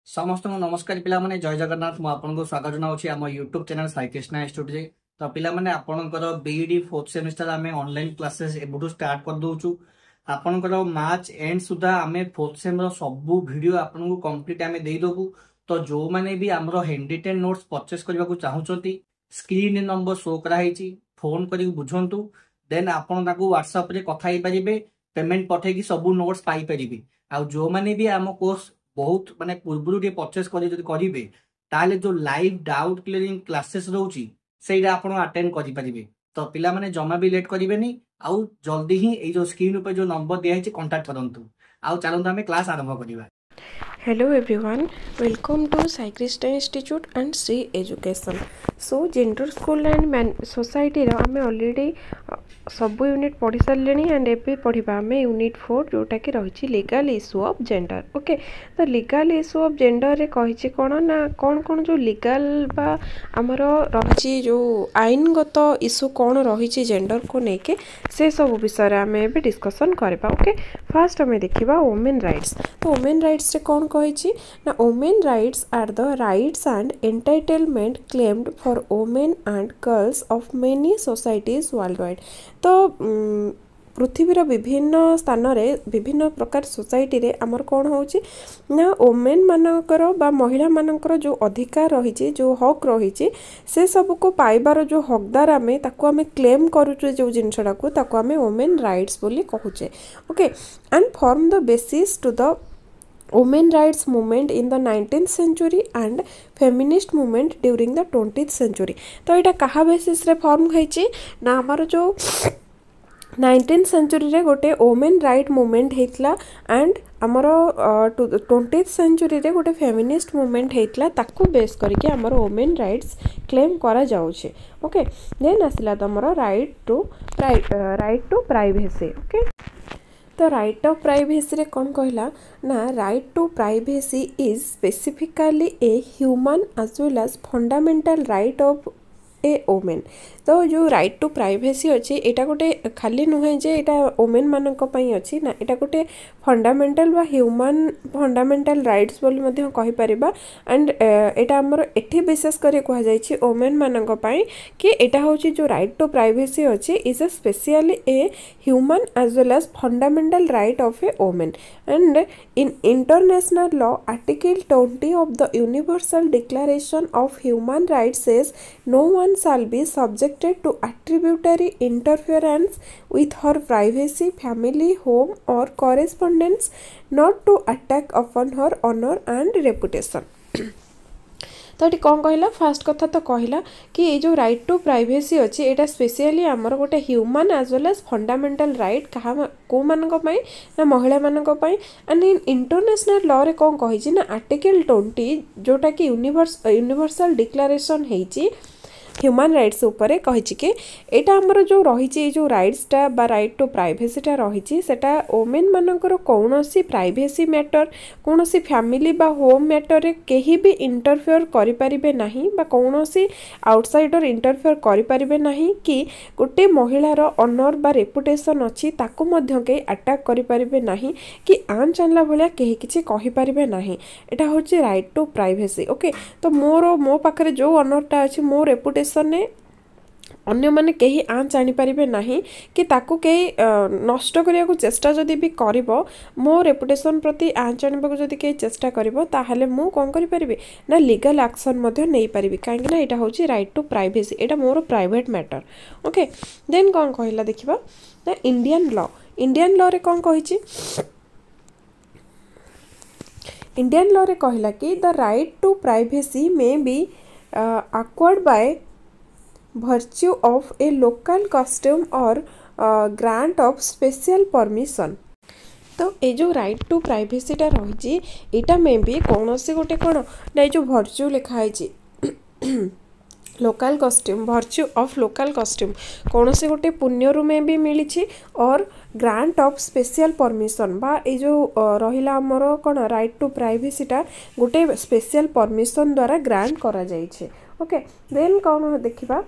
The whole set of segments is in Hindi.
समस्त नमस्कार पिला माने जय जगन्नाथ मु आपनको स्वागत जनाउछि आम YouTube channel Sai Krishna institute रे। तो पिला माने आपनकर बीईडी 4th सेमेस्टर आमे ऑनलाइन क्लासेस एबुटू स्टार्ट कर दोछु। आपनकर मार्च एंड सुधा आमे 4th सेम रो सब वीडियो आपनको कंप्लीट आमे देई दोबु। तो जो माने भी हमरो हैंडरिटन नोट्स परचेस करबा को चाहुचंती स्क्रीन नंबर शो करा हिची फोन करी बुझंतु। देन आपन ताको व्हाट्सएप रे कथा ही परिबे पेमेंट पठे की सब नोट्स पाई परिबे। आ जो माने भी आम कोर्स बहुत माने पूर्व परचेस करेंगे ताले जो लाइव डाउट क्लियरिंग क्लासेस रोची सेटा आपण अटेंड करि परिबे। तो पिला माने जमा भी लेट करिवेनी आउ जल्दी ही ए जो स्क्रीन ऊपर जो नंबर दिया है कांटेक्ट करंतु। आउ चलंतु हमें क्लास आरंभ करिबा। Hello everyone, welcome to Sai Krishna Institute and Sri Education. So gender school and society रो आमे ऑलरेडी सब यूनिट पढ़ी सारे एंड एबे पढ़ा आम यूनिट 4 जोटा कि रही legal issue of gender. Okay, तो लीगल इश्यू ऑफ जेंडर रे कही कौन ना कौन कौन जो लीगल बा आमर रही जो आईनगत इश्यू कौन रही जेंडर को लेके से सब विषय आम एबे डिस्कशन करबा। ओके, फास्ट आम देखा वुमेन राइट्स। तो वुमेन राइट्स रे कौन कही ना women rights are the rights and entitlement claimed for women and girls of many societies world wide. तो पृथ्वीर विभिन्न स्थान रे विभिन्न प्रकार सोसाइटी रे आमर कौन होची ना वुमेन मानकर बा महिला मानकर जो अधिकार रही जो हक रही से सब को पाइबार जो हकदार आमे ताको आमे क्लेम करूचे जो जिनसडा को ताको आमे वुमेन राइट्स बोली कहूचे। Okay, and form the basis to the women rights movement in the 19th century and feminist movement during the 20th century। तो यहाँ कहा बेसिस रे फॉर्म होइछि ना हमर जो 19th सेंचुरी रे गोटे वुमेन राइट मूवमेंट हेतला एंड हमर 20th सेंचुरी रे गोटे फेमिनिस्ट मूवमेंट हेतला ताको बेस करके हमर वुमेन राइट्स क्लेम करा जाउछे। ओके, देन आसिला तमरो राइट टू प्राइवेसी। ओके, तो राइट ऑफ प्राइवेसी रे कौन कहला ना right to privacy is specifically a human as well as fundamental right of a women. तो जो राइट टू प्राइवेसी अच्छी एटा गोटे खाली नुहे जे एटा वुमेन मानक पई अच्छी ना एटा गोटे फंडामेंटल बा ह्यूमन फंडामेंटल राइट्स बोली मध्य कहि परिबा। एंड एटा हमर एठी विशेष करे कहा जायछि वुमेन मानक पई कि एटा होछि जो राइट टू प्राइवेसी अच्छी is a specially a human as well as fundamental right of a women. And in international law article 20 of the universal declaration of human rights says no one shall be subjected to attributary interference with her privacy, family, home or correspondence, not to attack upon her honor and reputation। तो ये कौन कहला फास्ट कथा तो कहला कि ये जो राइट टू प्राइवेसी अच्छी एटा स्पेशली आमर गोटे human as well as fundamental right कहा को मानक पई ना महिला मानक पई। एंड इन इंटरनेशनल लॉ रे कौन कहिछि ना आर्टिकल 20 जोटा कि यूनिवर्सल डिक्लेरेशन हेछि ह्यूमन राइट्स उपरे कहिछि कि एटा हमर जो रही जो राइट्सटा बा राइट टू प्राइवेसीटा रही सेटा वुमेन मानकर कौनसी प्राइवेसी मैटर कौनसी फैमिली बा होम मैटर रे केही भी इंटरफेयर करि परिबे नाही बा कौनसी आउटसाइडर इंटरफेयर करि परिबे नाही कि गोटे महिलार ऑनर बा रेपुटेशन अछि ताको मध्य के अटैक करि परिबे नाही कि आन जानला भलिया केही किछि कहि परिबे नाही। एटा होछि राइट टू प्राइवेसी। ओके, तो मो पाखरे जो ऑनरटा अछि मो रेपुटेशन ने अन्य माने कहीं आन जानी पारिबे नाही कि ताकू कहीं नष्ट करिया को चेष्टा जदि भी करिवो मो रेपुटेशन प्रति आन जानिबा को जदि कहीं चेष्टा करिवो ताहले मु कोन करि परिबे ना लीगल एक्शन मध्ये नै परिबे काहे ना एटा होची right to privacy Etah more private matter. Okay, then कोन कहला देखिबा ना इंडियन लॉ रे कोन कहिची इंडियन लॉ रे कहला कि the right to privacy may be acquired by virtue of a local custom or grant of special permission। तो ये जो राइट टू प्राइवेसीटा रही एटा मे भी कौन से गोटे कौन ना जो भर्च्यू लिखाई local custom virtue of local custom कौन से गोटे पुण्यरू में भी मिली और ग्रांट ऑफ स्पेशल परमिशन बा ये जो रहिला हमर कौन राइट टू प्राइवेसीटा गोटे स्पेशल परमिशन द्वारा ग्रांट करा जाइछे। ओके, देन कौन देखिबा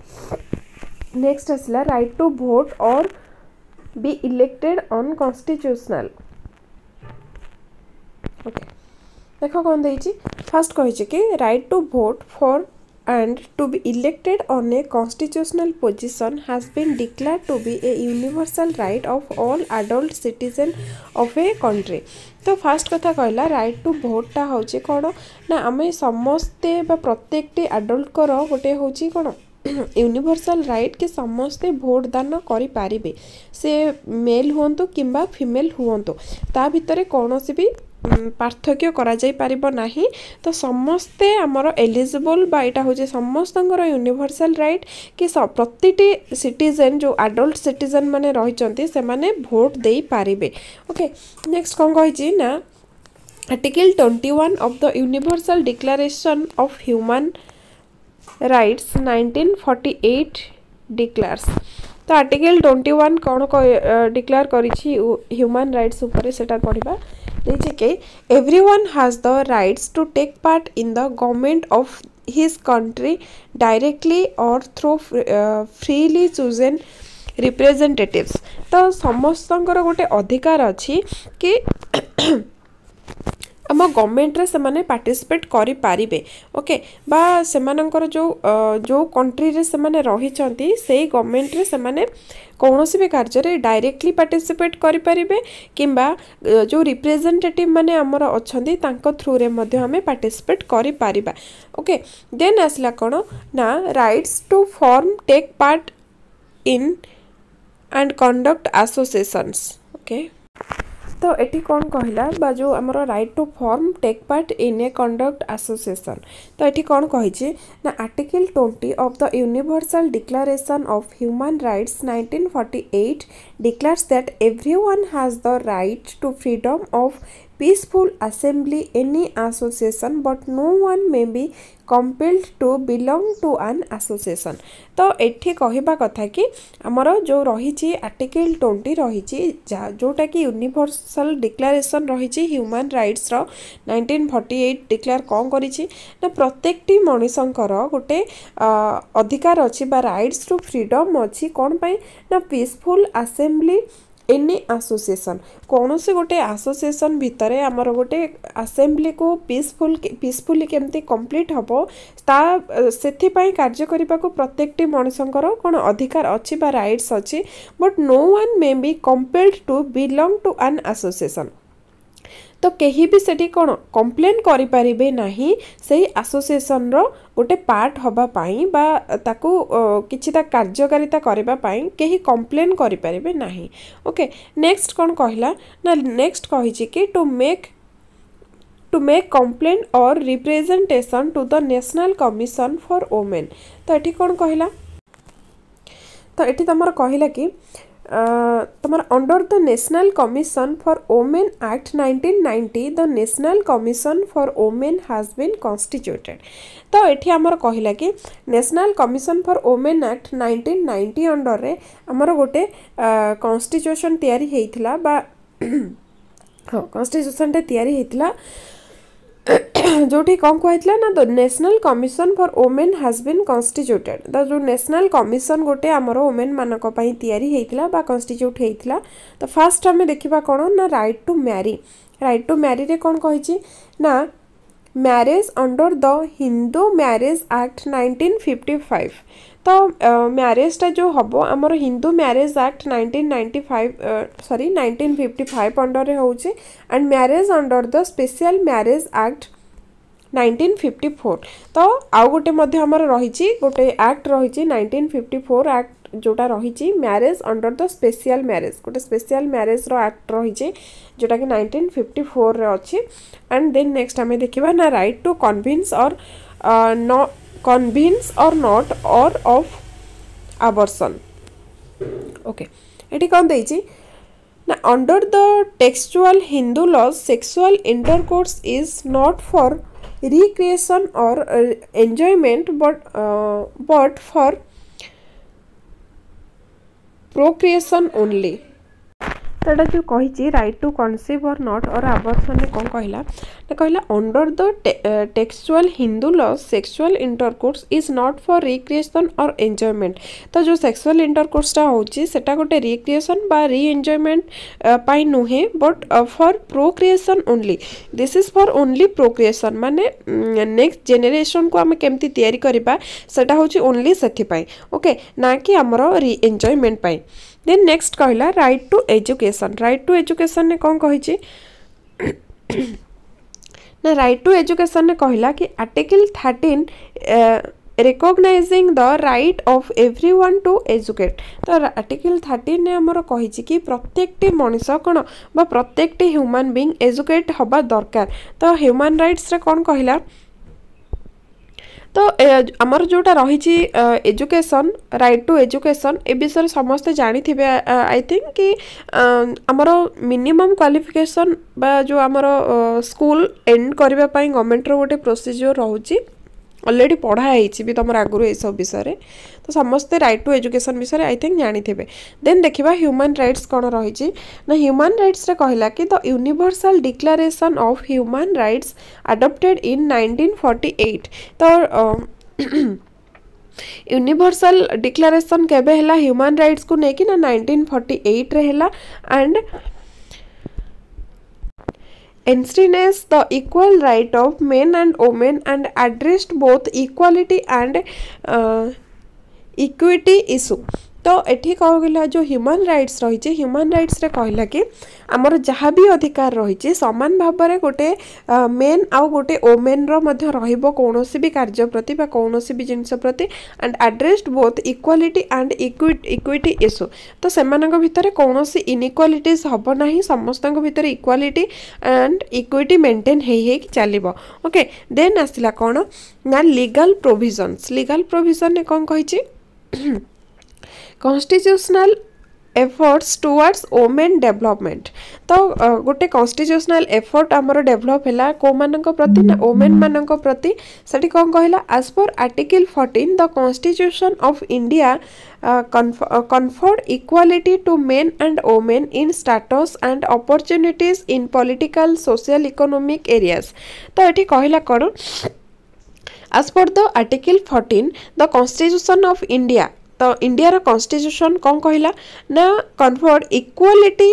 नेक्स्ट आसला राइट टू वोट और बी इलेक्टेड अनकॉन्स्टिट्यूशनल। ओके, देख कौन देइछि फर्स्ट कही कि right to vote for and to be elected on a constitutional position has been declared to be a universal right of all adult citizen of a country। तो फास्ट कथा कहला राइट टू भोटा हूँ कौन ना आम समस्ते प्रत्येक आडल्ट कर गोटे हूँ कौन यूनिवर्सल राइट कि समस्ते भोट दान करें से मेल हूँ कि फीमेल हूँ ता भितर कौन भी पार्थक्य करा जाई परिबो नाही। तो समस्ते आमर एलिजिबल बा एटा हो समस्तंकर यूनिवर्सल राइट कि प्रतिटी सिटीजन जो एडल्ट सिटीजन माने रहिचंती से माने भोट देई पारिबे। ओके नेक्स्ट कोन कहिची ना article 21 of the universal declaration of human rights 1948 declares. तो आर्टिकल 21 कौन डिक्लेयर करिछि ह्यूमन राइट्स ऊपर सेटा पढ़िबा everyone has the rights to take part in the government of his country directly or through freely chosen representatives। तो समस्तंकर गोटे अधिकार अच्छी कि आम गवर्नमेंट रे से पार्टिसिपेट करि पारिबे। ओके बा सेमानंकर जो कंट्री रे से रहिचंती से गवर्नमेंट रे से कौनसी भी कार्य रे डायरेक्टली पार्टिसिपेट करि पारिबे किंबा जो रिप्रेजेंटेटिव माने हमर अछंती तांको थ्रू रे मध्ये हमें पार्टिसिपेट करि पारिबा। ओके देन आसला कोन ना rights to form take part in and conduct associations. Okay तो एटी कौन कहला बा जो आमर right to form take part in a conduct association. तो एटी कौन कहिछि ना article 20 of the universal declaration of human rights 1948 declares that everyone has the right to freedom of peaceful assembly any association but no one may be compelled to belong to an association। तो एठी कहिबा कथा कि हमर जो रही आर्टिकल 20 रही जोटा कि यूनिवर्सल डिक्लेरेशन रही ह्यूमन राइट्स रो 1948 डिक्लेयर कौन करिछि ना प्रत्येकटी मनुष्यंकर गोटे अधिकार अछि बा राइट्स टू फ्रीडम अछि कौन पय ना पीसफुल असेंबली एनी एसोसिएशन कौन से गोटे एसोसिएशन भितर आमर गोटे असेंबली को पीसफुली केमती कंप्लीट हबो ता सेथि पय कार्य करिबा को प्रत्येकटी मनुष्यंकर कोन अधिकार अछि बा राइट्स अछि but no one may be compelled to belong to an association. तो कहीं भी सेठी कौन कंप्लेन करि परिबे नाही सेही एसोसिएशन रो गोटे पार्ट हबा पाई बा ताकू किछिता कार्यकारिता करबा पाई केही कंप्लेन करि परिबे नाही। ओके नेक्स्ट कौन कहला ना नेक्स्ट कहिछि कि टू मेक कंप्लेन और representation to the national commission for women. तो एठी कौन कहला तो एठी तमर कहला कि तमर under the national commission for women act 1990 the national commission for women has been constituted. तो एठी हमर कहिला कि national commission for women act 1990 under रे हमर गोटे कॉन्स्टिट्यूशन तयारी हेइथिला बा हां कॉन्स्टिट्यूशन टे तयारी हेइथिला जोठी कौन कहला ना the national commission for women has been constituted. The जो नेशनल कमिशन गोटे आमर वुमेन मानक पई तयारी हेइथिला बा कॉन्स्टिट्यूट हेइथिला। तो फास्ट हमें देखिबा कोन ना राइट टू मैरी रे कौन कहिछि ना marriage under the Hindu marriage act 1955। तो मैरिजटा जो हबो आमर हिंदू मैरिज एक्ट 1955 अंडर रे होउछि and marriage under the special marriage act 1954। तो आउ गोटे मध्य हमर रहिछि गोटे एक्ट रहिछि 1954 एक्ट जोटा रहिछि marriage under the special marriage गोटे स्पेशल मैरिज रो एक्ट रहिछि जोटा कि 1954 रे अछि। एंड देन नेक्स्ट हमें देखिबा ना right to convince or not or of abortion। Okay एटी कौन देछि ना under the textual Hindu laws sexual intercourse is not for recreation or enjoyment but for procreation only. तो जो कही राइट टू कनसीव और नॉट और आबॉर्शन कौन कहला ना कहला under the textual Hindu law sexual intercourse is not for recreation or enjoyment. तो जो सेक्सुअल इंटरकोर्सटा होची सेटा गोटे रिक्रिएशन बा री एंजॉयमेंट पाई नुहे but for procreation only. This is for only procreation माने नेक्स्ट जेनेरेशन को आम केमती तैयारी करबा सेटा होची ओनली सेथि पाई ओके ना कि हमरो री एंजॉयमेंट पाई। देन नेक्स्ट कहला right to education. Right to education ने कौन कही ना राइट टू एजुकेशन ने कहला कि article 13 recognising the right of everyone to educate. तो आर्टिकल 13 ने हमर कही कि प्रत्येकटी मनीष कौन बा प्रत्येकटी ह्यूमन बीइंग एजुकेट हबा दरकार। तो ह्यूमन राइट्स रे कौन कहला तो आमर जोटा रही एजुकेशन राइट टू एजुकेशन ए विषय समस्ते जानी थे आई थिंक कि आमर मिनिमम क्वालिफिकेशन बा जो आमर स्कूल एंड करबा पई गवर्नमेंट रो गोटे प्रोसीजर रहउची ऑलरेडी पढ़ाई भी तुम आगु ये सब विषय तो समस्ते राइट टू एजुकेशन विषय आई थिंक जानी थे। देन देखा ह्यूमन राइट्स कौन रही ना ह्यूमन राइट्स रे कहला कि the universal declaration of human Rights adopted in 1948। तो यूनिवर्सल डिक्लेरेशन केबे हैला ह्यूमन राइट्स को नेकी ना 1948 रे हैला and enshrined the equal right of men and women and addressed both equality and equity issue। तो एठी कहला जो ह्यूमन राइट्स रही ह्यूमन राइट्स रे कहला कि आमर जहाँ भी अधिकार रही समान भाव में गोटे मेन आउ गोटे वोमेन रो रहिबो कोनोसी भी कार्य प्रति बा कोनोसी भी जिनस प्रति and addressed both equality and equity issue. तो सेमानक भितर कोनोसी इनइक्वालिटीज हबो नाही समस्तक भितर इक्वालिटी एंड इक्विटी मेंटेन हे चलिबो ओके। देन आसिला कोन ना लीगल प्रोविजन्स। लीगल प्रोविजन ने कोन कहिछि constitutional efforts towards women development. तो गोटे कॉन्स्टिट्यूशनल एफर्ट आमर डेवलप है को मानक प्रति ना वोमेन मानक प्रति सेठी कौन कहला एज पर article 14 the constitution of India conferred equality to men and women in status and opportunities in political social economic areas। तो एठी कहला कौन एज पर the article 14 the constitution of India. तो इंडिया रो कॉन्स्टिट्यूशन कौन कहला ना conferred equality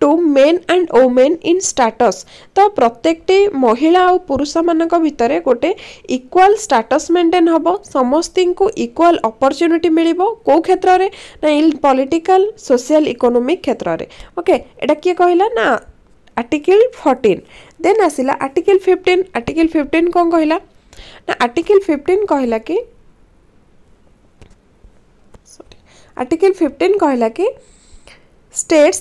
to men and women in status. तो प्रत्येकटी महिला और पुरुष मानक भितर गोटे इक्वाल स्टाटस मेंटेन हबो समस्ती को इक्वाल अपॉर्चुनिटी मिलिबो को क्षेत्र रे ना इन पॉलिटिकल सोशल इकोनॉमिक क्षेत्र रे ओके। एटा किए कहला ना आर्टिकल 14। देन आसिला आर्टिकल 15। आर्टिकल 15 कौन कहला ना आर्टिकल 15 कहला कि आर्टिकल 15 कहला कि states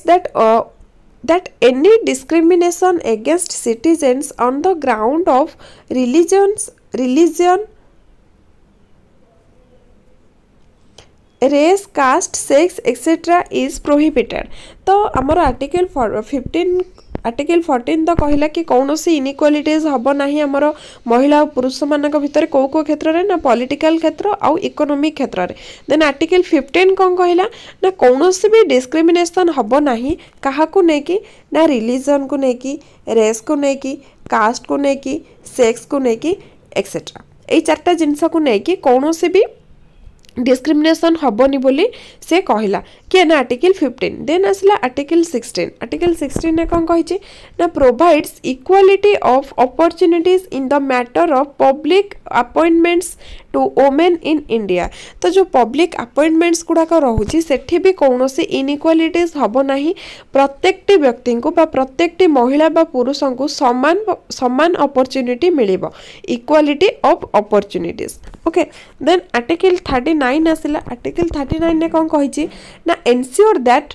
that any discrimination against citizens on the ground of religion, race, caste, sex etc. is prohibited। तो आमर आर्टिकल 15 आर्टिकल 14 तो कहला कि कौन सी इनइक्वालिटीज हबो नाही आमर महिला और पुरुष मानक भितर को क्षेत्र रे ना पॉलिटिकल क्षेत्र आउ इकोनॉमिक क्षेत्र रे। देन आर्टिकल 15 कौन कहला ना कौन सी भी डिस्क्रिमिनेशन हबो नाही काहा को नेकी ना रिलीजन को नेकी रेस को नेकी कास्ट को नेकी सेक्स को नेकी एक्सेट्रा ए चारटा जिनस को नेकी कौन सी भी डिस्क्रिमिनेशन हबनी बोली से कहला कि ना आर्टिकल 15। देन आसला आर्टिकल 16। आर्टिकल 16 ने कौन कही ना provides equality of opportunities in the matter of public appointments to women in India. तो जो पब्लिक अपॉइंटमेंट्स गुड़ाक रोचे सेठी भी कौन सी इनइक्वालिटीज हबो नाही प्रत्येकटी व्यक्ति को बा प्रत्येकटी महिला बा पुरुष को समान समान अपॉर्चुनिटी मिलिबो equality of opportunities okay. Then article 39 आसिला। आर्टिकल 39 ने कौन कही ना ensure that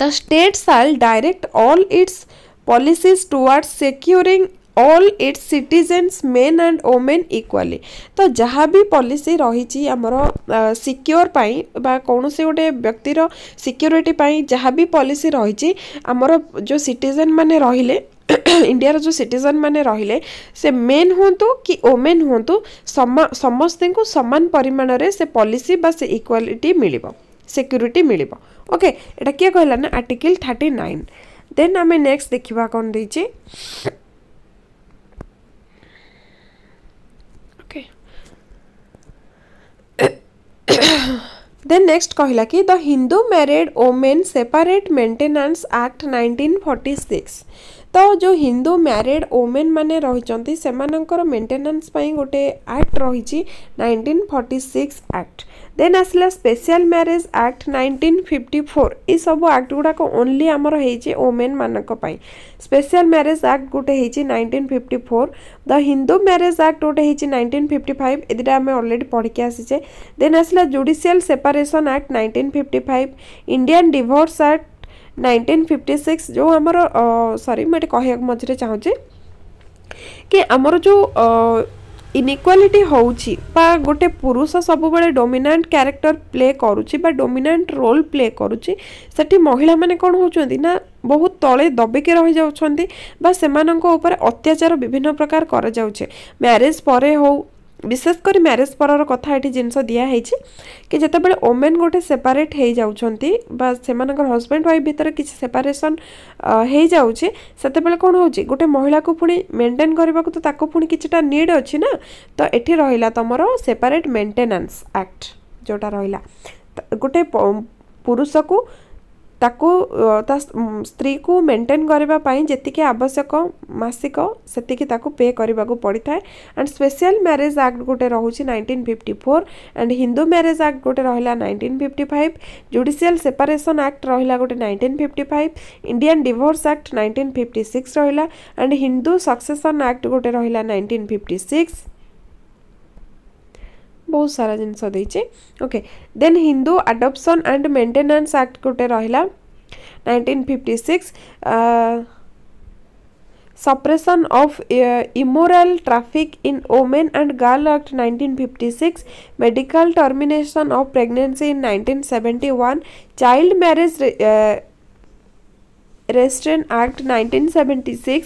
the state shall direct all its policies towards securing all its citizens men and women equally. तो जहाँ भी पॉलिसी रही आमर सिक्योर पाई बा कौन से गोटे व्यक्तिर सिक्योरिटी पाई जहाँ भी पॉलिसी रही आमर जो सिटीजन माने रहिले इंडिया जो सिटीजन माने रहिले से मेन हुंतु कि वोमेन हुंतु समस्त को समान परिमाण रे से पॉलिसी बा से इक्वालिटी मिलिबो सिक्यूरीटी मिलिबो ओके एटा किए कहला ना आर्टिकल 39 देन आमे नेक्स्ट देखिबा कोन देछि ओके देन नेक्स्ट कहला कि the Hindu married women separate maintenance act 1946 तो जो हिंदू मैरिड वोमेन माने रहिचंती सेमानकर मेंटेनेंस पई गोटे एक्ट रहिची 1946 एक्ट देन आसला स्पेशल मैरिज एक्ट 1954 ई सब एक्ट गुडा को ओनली हमर हेची वोमेन मानक पई स्पेशल मैरिज एक्ट गोटे हेची 1954 द हिंदू मैरिज एक्ट गोटे हेची 1955 एदिटा हमें ऑलरेडी पढ़ के आसीचे देन आसला judicial separation act 1955 Indian divorce act 1956 जो हमर सॉरी मैं कह मझे चाहूँ कि आमर जो इनइक्वालिटी होउची बा गोटे पुरुष सब बड़े डोमिनेंट कैरेक्टर प्ले करुची बा डोमिनेंट रोल प्ले करुची सेठी महिला माने कोन होचंदी ना बहुत तले दबिके रहि जाउछंती बा सेमानंको ऊपर अत्याचार विभिन्न प्रकार कर जाउछे मैरिज परे हो विशेषकर मैरिज पर कथा ये जिनस दिया कि जिते बड़े वोमेन गोटे सेपरेट हो जाउछंती बा सेमानकर हस्बैंड वाइफ भितर किसी सेपरेशन हो जाउछे सेते बेले कोन होउची गोटे महिला को पुणी मेंटेन करबा को तो ताको पुणी किछटा नीड अछि ना तो एठी रहिला तमरो सेपरेट मेंटेनेंस एक्ट जोटा रहिला गोटे पुरुष को ताको ता स्त्री को मेंटेन करबा पई जेतिके आवश्यक मासिक सेतिके ताको पे करबा को पड़ी थाए एंड स्पेशल मैरिज एक्ट गोटे रहउची 1954 एंड हिंदू मैरिज एक्ट गोटे रहिला 1955 जुडिशियल सेपरेशन एक्ट रहिला गोटे 1955 इंडियन डिवोर्स एक्ट 1956 रहिला एंड हिंदू सक्सेशन एक्ट गोटे रहिला 1956 बहुत सारा जिनस देइचे okay then Hindu adoption and maintenance act गोटे रहिला 1956 suppression of immoral traffic in women and girl act 1956 medical termination of pregnancy in 1971 child marriage restraint act 1976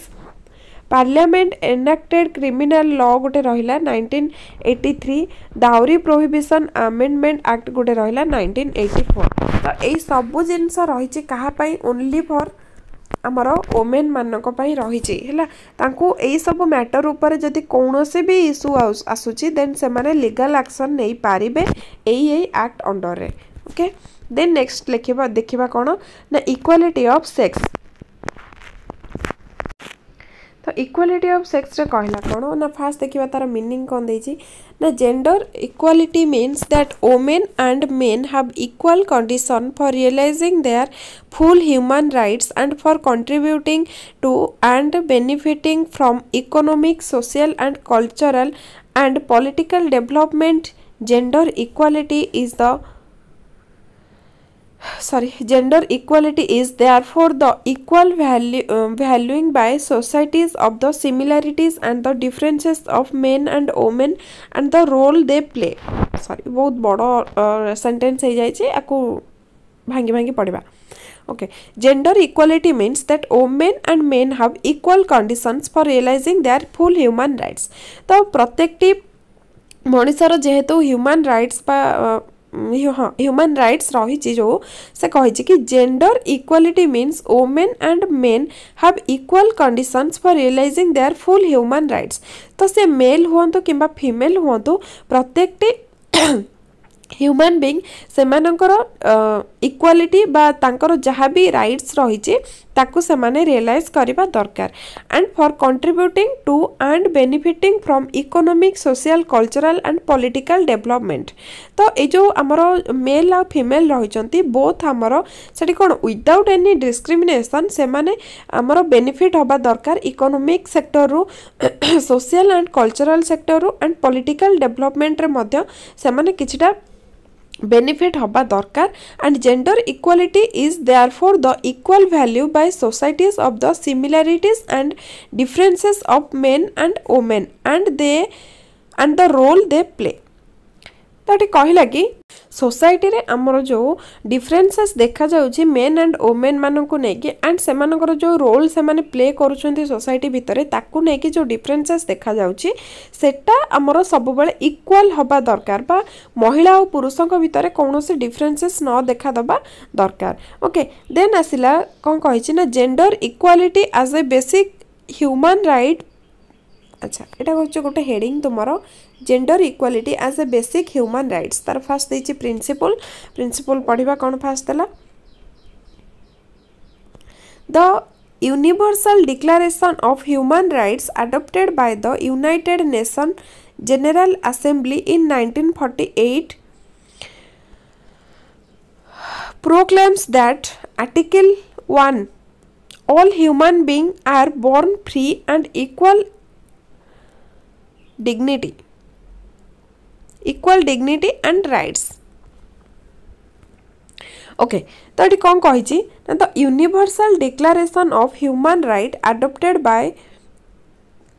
parliament enacted criminal law गोटे रहिला 1983 डाउरी प्रोहिबिशन अमेंडमेंट एक्ट गोटे रहिला 1984 तो एई सब जिनस रहिछि कहा पई ओनली फॉर हमर वोमेन मानक पई रहिछि हैला तांको एई सब मैटर ऊपर जदी कोनोसे भी इशू आसुछि देन से माने लीगल एक्शन नै पारिबे एई एक्ट अंडर रे ओके देन नेक्स्ट लिखिबा देखिबा कोन ना इक्वालिटी ऑफ सेक्स तो इक्वालिटी ऑफ सेक्स रे कहला कोन ना फास्ट देखिबा तार मीनिंग कोन देछि ना gender equality means that women and men have equal condition for realising their full human rights and for contributing to and benefiting from economic social and cultural and political development gender equality is the gender equality is therefore the equal valuing by societies of the similarities and the differences of men and women and the role they play बहुत बड़ा सेंटेंस हो जाइए आपको भांगी भांगी पढ़ा okay gender equality means that women and men have equal conditions for realizing their full human rights तो प्रत्येकटी मनुष्यर जेहेतु ह्यूमन राइट्स ह्यूमन राइट्स रही जो से कही कि gender equality means women and men have equal conditions for realising their full human rights तो से मेल हुंतु किंबा फीमेल हुंतु प्रत्येकटी ह्यूमन बीइंग सेमानकर इक्वालिटी बा तांकर जहाँ भी राइट्स रही ताकू सेमाने रियलाइज करबा दरकार and for contributing to and benefiting from economic social cultural and political development तो ये जो आमर मेल आ फीमेल रही बोथ आमर से कौन विदाउट एनी डिस्क्रिमिनेशन से आमर बेनिफिट हवा दरकार इकोनॉमिक सेक्टर रु सोशल एंड कल्चरल सेक्टर रु एंड पॉलिटिकल डेवलपमेंट रे मध्य से किछिटा benefit हवा दरकार and gender equality is therefore the equal value by societies of the similarities and differences of men and women and the role they play तो ये कहला कि सोसाइटी रे आमर जो डिफरेन्सेस देखा जाउछि मेन एंड वुमेन मान को नेकी एंड सेमानकर जो रोल से माने प्ले करूछंती सोसाइटी भितरे ताकू नेकी जो डिफरेन्सेस देखा जाउछि सेटा आमर सब बेले इक्वल हबा दरकार बा महिला और पुरुषक भितरे कोनोसी डिफरेन्सेस न देखा दबा दरकार ओके देन आसिला कोन कहिछि ना gender equality as a basic human right अच्छा एटा होचे गोटे हेडिंग तुमरो gender equality as a basic human rights तार फास्ट देछि प्रिंसिपल प्रिंसिपल पढ़िबा कोन फास्ट देला the universal declaration of human Rights adopted by the United Nation General Assembly in 1948 proclaims that Article 1 all human beings are born free and equal dignity and rights okay तो ये कौन कही the universal declaration of human right adopted by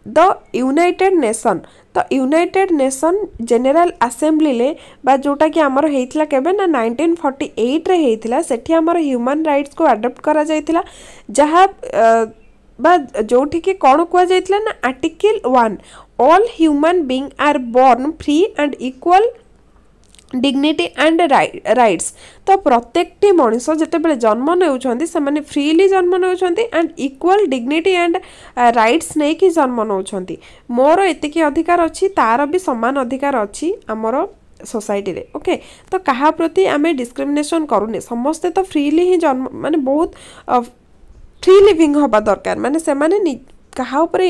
the United nation तो यूनाइटेड नेशन जनरल असेंबली ले बा जोटा कि आमर हेइतला केबे ना 1948 रे हेइतला सेठी आमर ह्यूमन राइट्स को अडॉप्ट करा जायतिला जहा बा जोठी के कोन कुआ जायतिला ना article 1 all human being are born free and equal dignity and rights तो प्रत्येकटी मनीष जिते बड़े जन्म नेउछंती से माने फ्रीली जन्म नेउछंती and equal dignity and rights नै कि जन्म नेउछंती मोर एतिकी अधिकार अछि तार भी समान अधिकार अछि हमर सोसाइटी रे ओके तो कहा प्रति आमे डिस्क्रिमिनेशन करूने समस्ते तो फ्रीली ही जन्म माने बहुत फ्री लिविंग होबा दरकार माने से माने कहा ऊपर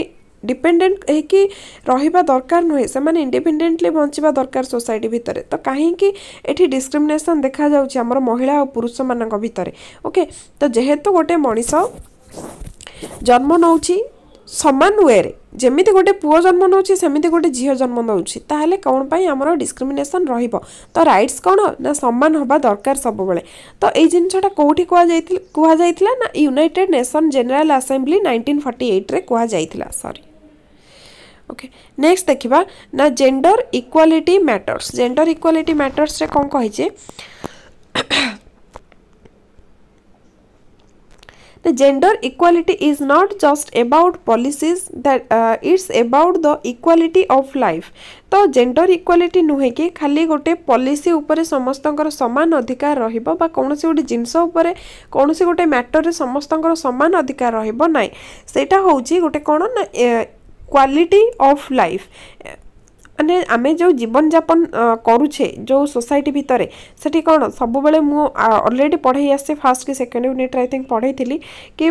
डिपेंडेंट है कि रहिबा दरकार नुहे से माने इंडिपेंडेंटली बंचिबा दरकार सोसाइटी भितरे तो काहे कि एठी डिस्क्रिमिनेशन देखा जाउछि हमर महिला और पुरुष मानक भितरे ओके तो जेहेतु गोटे मनीष जन्म नउछि समान वे रे जेमिति गोटे पुओ जन्म नउछि सेमिति गोटे झियो जन्म नउछि ताहले कोन पई हमर डिस्क्रिमिनेशन रहिबो तो राइट्स कोन ना समान होबा दरकार सब बेले तो एई जिनछटा कोठी कुआ जायतिला ना यूनाइटेड नेशन जनरल असेंबली 1948 रे कुआ जायतिला सॉरी ओके नेक्स्ट देखिबा ना जेंडर इक्वालिटी मैटर्स रे कोन कहि जे The gender equality is not just about policies that it's about the equality of life. तो जेंडर इक्वालिटी नुहे कि खाली गोटे पॉलिसी उपरे समस्तंकर समान अधिकार रहिबो बा कोनोसी गोटे जिंस उपरे कोनोसी गोटे मैटर रे समस्तंकर समान अधिकार रहिबो नाही सेटा होउची गोटे कोन ना क्वालिटी ऑफ लाइफ माने आमे जो जीवन यापन करूछे जो सोसाइटी भितरे सेठी कोन सब बेले मु ऑलरेडी पढ़ाई आसे फर्स्ट की सेकंड यूनिट आई थिंक पढ़ाई थिली कि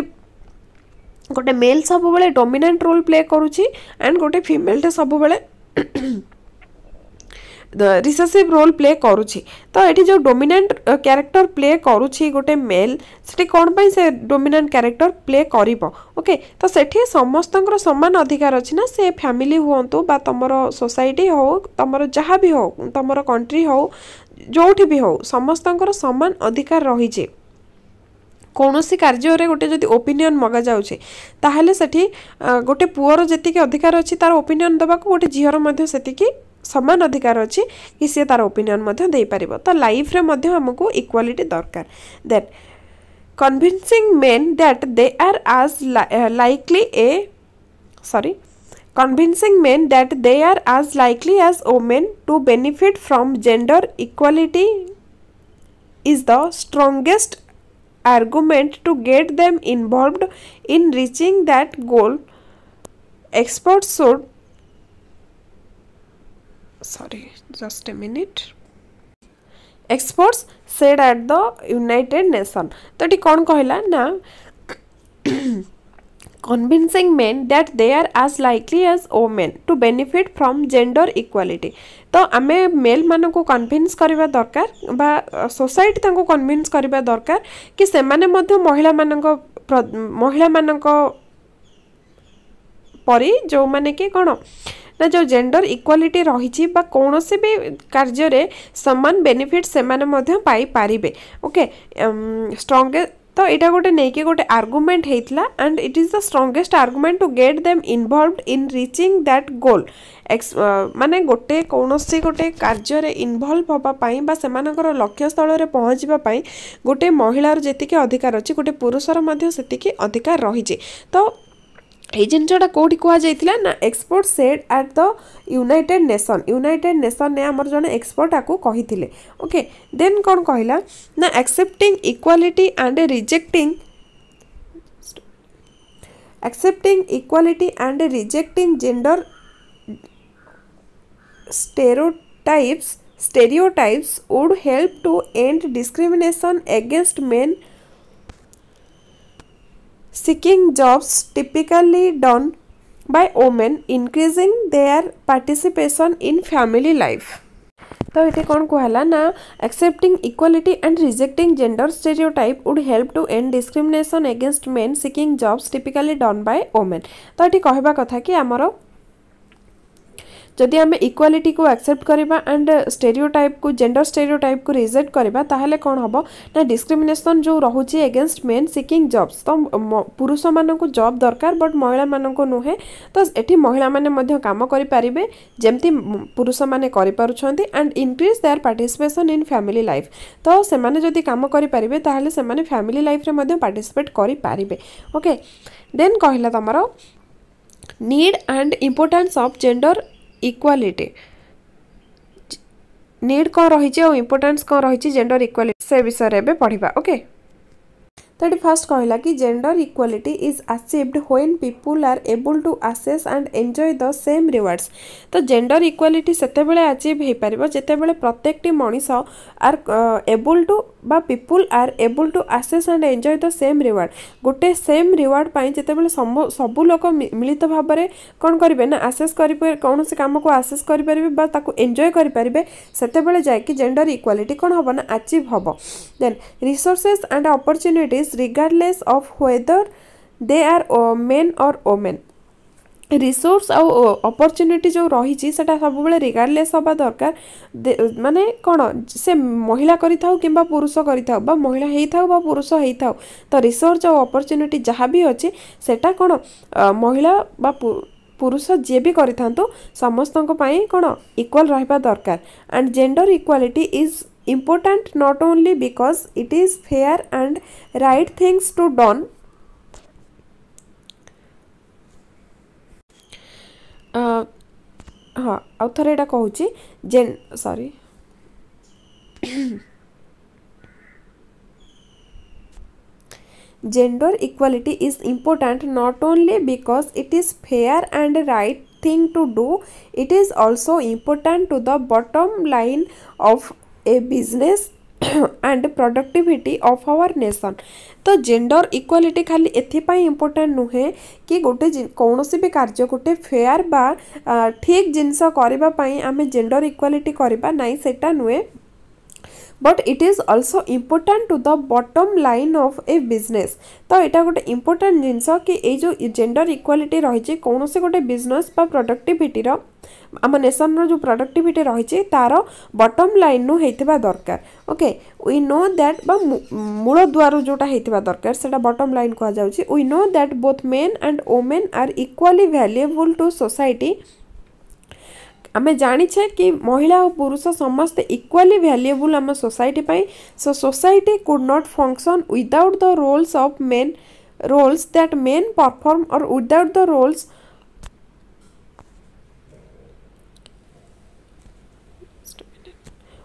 गोटे मेल सब बेले डोमिनेंट रोल प्ले करूची एंड गोटे फीमेल टे सब बेले रिसेसिव रोल प्ले करूची तो एठी जो डोमिनेंट कैरेक्टर प्ले करूची गोटे मेल सेठी कोन पई से डोमिनेंट कैरेक्टर प्ले करिवो ओके तो सेठी समस्तंकर समान अधिकार अछि ना से फैमिली होंतु बा तमरो सोसाइटी हो तमरो जहा भी हो तमरो कंट्री हो जोठी भी हो समस्तंकर समान अधिकार रही जे कौनसी कार्य रे गोटे जदि ओपिनियन मगा जाउछे ताहले सेठी गोटे पुअर जेतिके अधिकार अछि तार ओपिनियन दबा को गोटे झियर मध्ये सेतिके समान अधिकार अछि कि से तार ओपिनियन मध्ये देई परिबो तो लाइफ रे मध्ये हमको इक्वालिटी दरकार then convincing men that they are as likely as women to benefit from gender equality is the strongest argument to get them involved in reaching that goal. Experts said at the United Nations. तो ये कौन कहला ना convincing men that they are as likely as women to benefit from gender equality. तो आमे मेल मान को कन्विंस करबा दरकार बा सोसाइटी तांको कन्विंस करबा दरकार कि से माने मध्य महिला मानक परी जो माने कि कोन ना जो जेंडर इक्वालिटी रही बा कौनसी भी कार्य रे समान बेनिफिट से माने मध्य पाई पारिबे ओके स्ट्रॉन्ग तो यहाँ गोटे नहीं कि गोटे आर्गुमेंट होता and it is the strongest argument to get them involved in reaching that goal माने गोटे कौन गोटे कार्य इनवल्व होगापाई से लक्ष्य स्थल में पहुँचापी गोटे महिलार जी अधिकार अच्छी गोटे पुरुषर से अधिकार रही तो ये जिनटा कौटी कहुला ना expert said at the United nation ने आमर जड़े एक्सपर्ट आपको कही ओके देन कौन कहला ना accepting equality and rejecting gender stereotypes would help to end discrimination against men seeking jobs typically done by women, increasing their participation in family life. तो ये कौन कहला ना accepting equality and rejecting gender stereotype would help to end discrimination against men seeking jobs typically done by women तो ये कहवा कथा कि आमर जदि आम इक्वालिटी को एक्सेप्ट करवा एंड स्टेरियोटाइप को जेंडर स्टेरियोटाइप को रिजेक्ट करवा ताहले कौन हम ना डिस्क्रिमिनेशन जो रोचे एगेंस्ट मेन सिकिंग जॉब्स तो पुरुष मान को जॉब दरकार बट महिला मान को नुहे तो ये महिला मैंने काम करें जमती पुरुष मैंने and increase their participation in family life तो सेमाने जदि काम करें ताहले सेमाने फैमिली लाइफ रे पार्टिसिपेट करें ओके देन कहला तमर need and importance of gender equality need कौन रही और इम्पोर्टेंस कौन रही जेंडर इक्वालिटी से विषय में पढ़ा ओके तो ये फर्स्ट कहला कि gender equality is achieved when people are able to access and enjoy the same rewards तो जेंडर इक्वालिटी सेतेबेले अचीव हो पार जितेबाला प्रत्येक मनीष आर एबल टू बा people are able to access and enjoy the same reward गोटे सेम रिवार्ड पाई जितेबाला सबू लोक मिलित भाव में कौन करेंगे ना आसेस करें कौन से काम को आसेस करें एंजॉय करें सेतेबेले जाकि जेंडर इक्वालिटी कौन हम ना अचीव हम then resources and opportunities regardless of whether they are men or women resource opportunity जो रही सब रिगार्डलेस हवा दरकार माने कौन से महिला कि पुरुष कर महिला होता बा पुरुष होता तो रिसोर्स और अपॉर्चुनिटी जहाँ भी अच्छी सेटा कौन महिला बा पुरुष जी भी करें समस्त कौन इक्वल रहा दरकार and gender equality is important not only because it is fair and right things to done हाँ आउ थोड़ा यहाँ कहूँ sorry gender equality is important not only because it is fair and right thing to do it is also important to the bottom line of a business and productivity of our nation तो जेंडर इक्वालिटी खाली एथिपाई इम्पोर्टेंट नुहे कि गोटे कौन भी कार्य गोटे फेयर बा ठीक जिनस करने आम जेंडर इक्वालिटी करवा ना सेटा नुहे but it is also important to the bottom line of a business तो यहाँ गोटे इम्पोर्टेंट जिनस कि ये जो जेंडर इक्वालिटी रही कौन से गोटे बिजनेस बा प्रोडक्टिविटी आम नेशन जो प्रोडक्टिविटी रही तार बॉटम लाइन नु होइथिबा दरकार ओके वी नो दैट बा मूल द्वार जोटा होइथिबा दरकार सेटा बॉटम लाइन कहा जाउची we know that both men and women are equally valuable to society आमे जानिछे कि महिला और पुरुष समस्त इक्वली वैल्यूएबल आम सोसाइटी पाई so society could not function without the roles of men roles that men perform or without the roles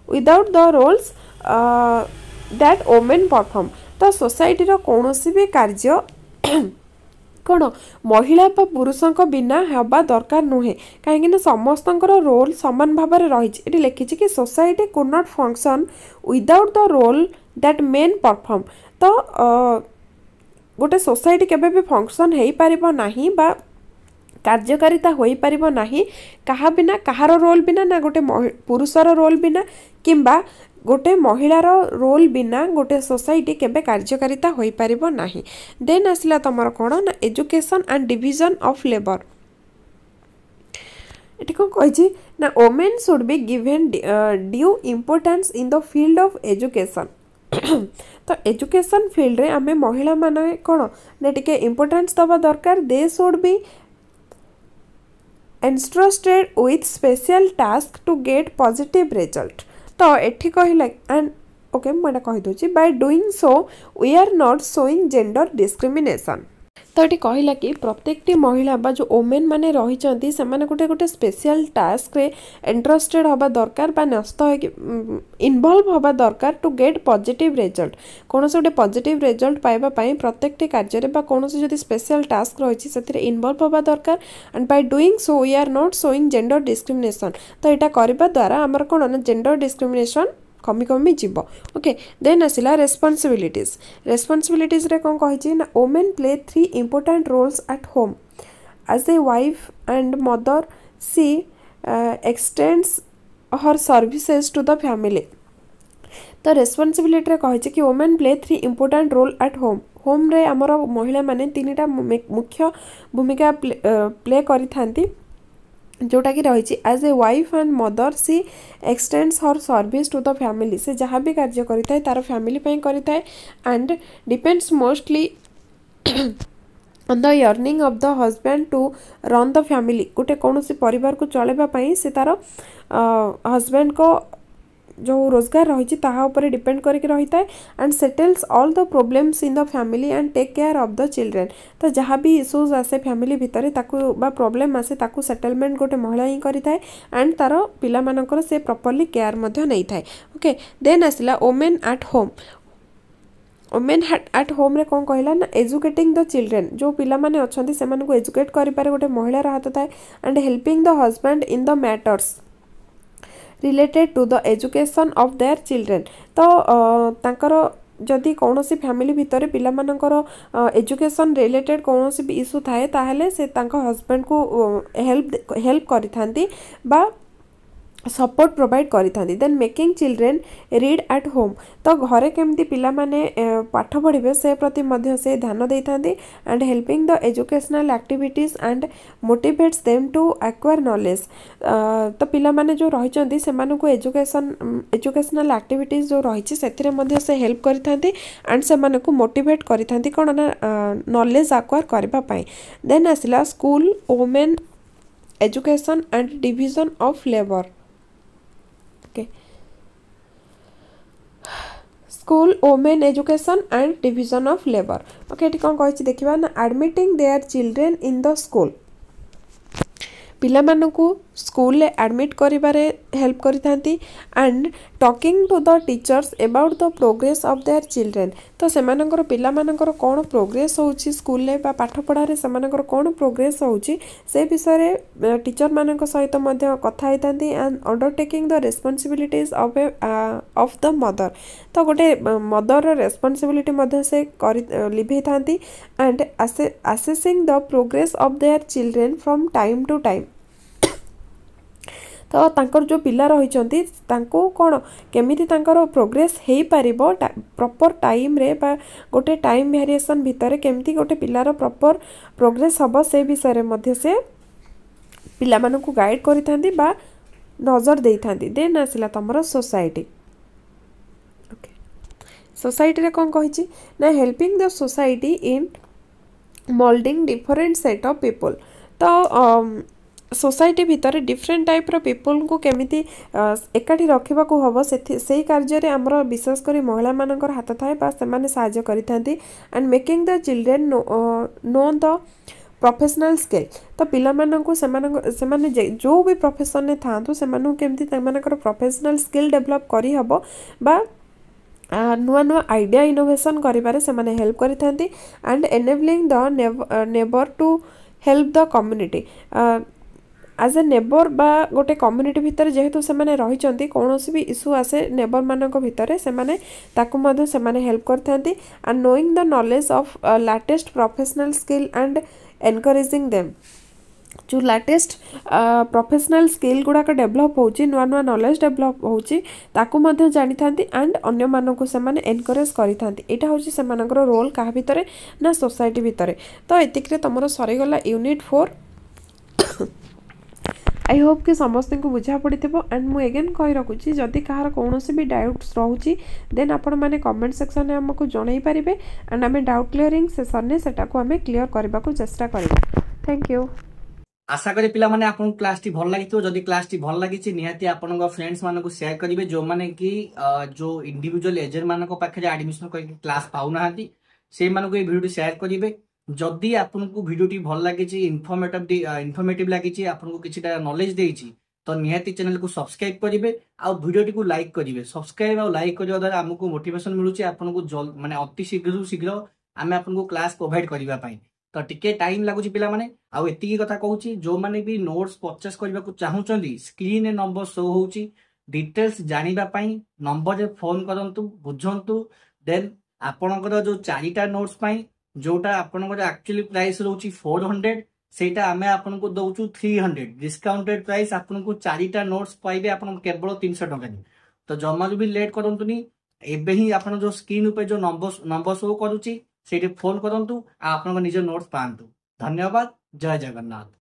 without the roles that women perform तो सोसाइटी रो कौनसी भी कार्य कौन महिला बा पुरुषों बिना हवा दरकार नुहे कहीं समस्त रोल सामान भाव में रही लिखी कि society could not function without the role that men perform तो गोटे सोसाइटी केबे भी फंक्शन हो पारिबो नाही बा कार्यकारिता हो पारिबो नाही कहा बिना कहार रोल बिना ना गोटे पुरुषर रोल बिना किंबा गोटे महिलार रोल बिना गोटे सोसाइटी केबे कार्यकारिता हो पारिबो नाही देन आसला तमर कोन ना education and division of labour eighty को कहि ना women should be given due importance in the field of education तो एजुकेशन फील्ड रे आमे महिला माने कौन ना टिके इम्पोर्टेंस दबा दरकार they should be entrusted with special task to get positive result तो एठी कहला एंड ओके मैं कहि दोची by doing so we are not showing gender discrimination तो ये कहला कि प्रत्येक महिला बा जो ओमेन माने रही से गोटे गोटे स्पेशल टास्क रे इंटरेस्टेड हवा दरकार बा न्यस्त इनवॉल्व हवा दरकार टू गेट पॉजिटिव रिजल्ट कौन से गोटे पॉजिटिव रिजल्ट पाइबा पई प्रत्येक कार्य बा कौन से जदी स्पेशल टास्क रही से इनवॉल्व हवा दरकार and by doing so we are not showing gender discrimination तो यहाँ करबा द्वारा आमर कौन ना जेंडर डिस्क्रिमिनेशन कमी कमी जीव ओके देन आसला रेस्पॉन्सिबिलिटीज रे कौन कही ना women play 3 important roles at home as a wife and mother she extends her services to the family तो रेस्पॉन्सिबिलिटी रे कही कि women play 3 important role at home रे आमर महिला माने 3टा मुख्य भूमिका प्ले करि थांती जोटा कि रही as a wife and mother she extends her service to the family से जहाँ भी कार्य करिଥାଏ तार फैमिली पई करिଥାଏ and depends mostly on the earning of the husband to run the family गोटे कौन सी परिवार को चलेबा पई से तार हस्बैंड को जो रोजगार रही ऊपर डिपेंड करके रही है and settles all the problems in the family and take care of the children तो जहाँ भी इश्यूज आसे फैमिली भितर ताकू बा प्रॉब्लम आसे ताकू सेटलमेंट गोटे महिला ही करी थाए एंड तार पिला मानकर से प्रॉपर्ली केयर मध्य नहीं थाए ओके देन आसला women at home women at home रे कौन कहला ना एजुकेटिंग द चिल्ड्रेन जो पिला माने अछंती से मानको एजुकेट करि पारे गोटे महिला हाथ थाए and helping the husband in the matters related to the education of their children तो तांकर जदि कौन सी फैमिली भितर पिला मानकर एजुकेशन रिलेटेड कौन सी इश्यू थाए ताहले से तांको हस्बैंड को हेल्प करि थांती बा सपोर्ट प्रोवाइड करी थांती then making children read at home तो घरे केमती पिला माने पाठ पढ़िबे से प्रति मध्य से ध्यान देई थांती and helping the educational activities and motivates them to acquire knowledge तो पिला माने जो रही चंती से माने को एजुकेशनल एक्टिविटीज जो रही से मध्य से हेल्प करी थांती एंड से माने को मोटिवेट करी थांती कोन ना नॉलेज एक्वायर करबा पई देन आसिला school women education and division of labour okay school women education and division of labor okay एटी कौन कही देखिबा ना admitting their children in the school पिला मानकू स्कूल ले एडमिट करिबारे हेल्प करि थांती and talking to the teachers about the progress of their children तो सेमानकर पिला मानकर कोन प्रोग्रेस होउची स्कूल ले बा पाठ पढ़ा रे सेमानकर कोन प्रोग्रेस होउची से विषय रे टीचर मानक सहित मध्य कथा हैतांती and undertaking the responsibilities of the mother तो गोटे मदर रो रिस्पांसिबिलिटी मध्य से लिभे थांती and assessing the progress of their children from time to time तो तांकर जो पिला रही कौन केमिति तांकर प्रोग्रेस हो पार प्रॉपर टाइम रे बा गोटे टाइम वेरिएशन भितर केमिति गोटे पिलार प्रॉपर प्रोग्रेस हम से विषय मध्य से पिला मानकू गाइड करि थांती बा नजर दे थांती देन आसिला तमर सोसाइटी ओके सोसाइटी रे कौन कहिछि ना helping the society in moulding different set of people तो सोसाइटी भितर डिफरेंट टाइप रो पीपल को केमिति एकाठी रखिबा को हबो से कार्य रे हमर विशेष करी महिला मानकर हाथ थाए बा से माने सहायता करि थांती and making the children know the professional skill तो पिला मानकू से माने जो भी प्रोफेशन ने थांतु से मानू केमिति तमानकर प्रोफेशनल स्किल डेवलप करी हबो बा नुआ नुआ आइडिया इनोवेशन करिबारे से माने हेल्प करि थांती and enabling the neighbour to help the community as a neighbour बा गोटे कम्युनिटी भितर जेहेतु से माने रही चंती कोनोसी भी इश्यू आसे नेबर मानक भितर से माने ताकू मधे से माने हेल्प करथांती and knowing the knowledge of latest professional skill and encouraging them जो लेटेस्ट प्रोफेशनल स्किल गुड़ाक डेभलप होची नुआ नुआ नॉलेज डेभलप होची ताकू मधे जानि थांती एंड अन्य मानक से माने एनकरेज करि थांती एटा होची से मानकर रोल का भितर ना सोसाइटी भितर तो एतिकरे तमरो सरी गला यूनिट 4 आई होप कि समस्त को बुझा पड़ी एंड मु एगेन कही रखुची जदि कहार कौन भी डाउट्स रोचे देन आपण मैंने कमेंट सेक्शन में आमको जन पारे एंड आम डाउट क्लीयरिंग सेसन में सेटा को आम क्लीयर करने को चेष्टा करबा। Thank you. आशा करी पिला माने आपन क्लास टी भल लागितो जदि क्लास टी भल लागिछि निहाती आपन फ्रेंड्स मानको शेयर करिवे जो माने कि जो इंडिविजुअल एजेंट मानको पाखे एडमिशन करके क्लास पाउ नाहांती से मानको ए वीडियो शेयर करिवे। जदि आपन को वीडियो टी भल लागिछि इन्फॉर्मेटिव लागिछि आपन को किछिटा नॉलेज देइछि तो निहाती चैनल को सब्सक्राइब करिवे आ वीडियो टी को लाइक करिवे। सब्सक्राइब और लाइक करिवा द्वारा हमको मोटिवेशन मिलुछि आपन को माने अति शीघ्र आमे आपन को क्लास प्रोवाइड करिवा पई तो टिके टाइम लगुच पिला माने आउ एतिकी कथा कहूची जो माने भी नोट्स परचेस करबा को चाहूचंदी स्क्रीन नंबर शो होउची डिटेल्स जानिबा पई नंबर रे फोन करंतु बुझंतु देन आपनकर जो चारिटा नोट्स पई जोटा आपनकर एक्चुअली प्राइस रहउची 400 सेटा आमे आपन को दउचू 300 डिस्काउंटेड प्राइस आपन को चारिटा नोट्स पाइबे आपन केवल 300 टका नि तो जमा भी लेट करंतुनी एबे ही आपन जो स्क्रीन ऊपर जो नंबर शो करूची सेठी फोन करंतु आ आपन निज नोट्स पांतु। धन्यवाद। जय जगन्नाथ।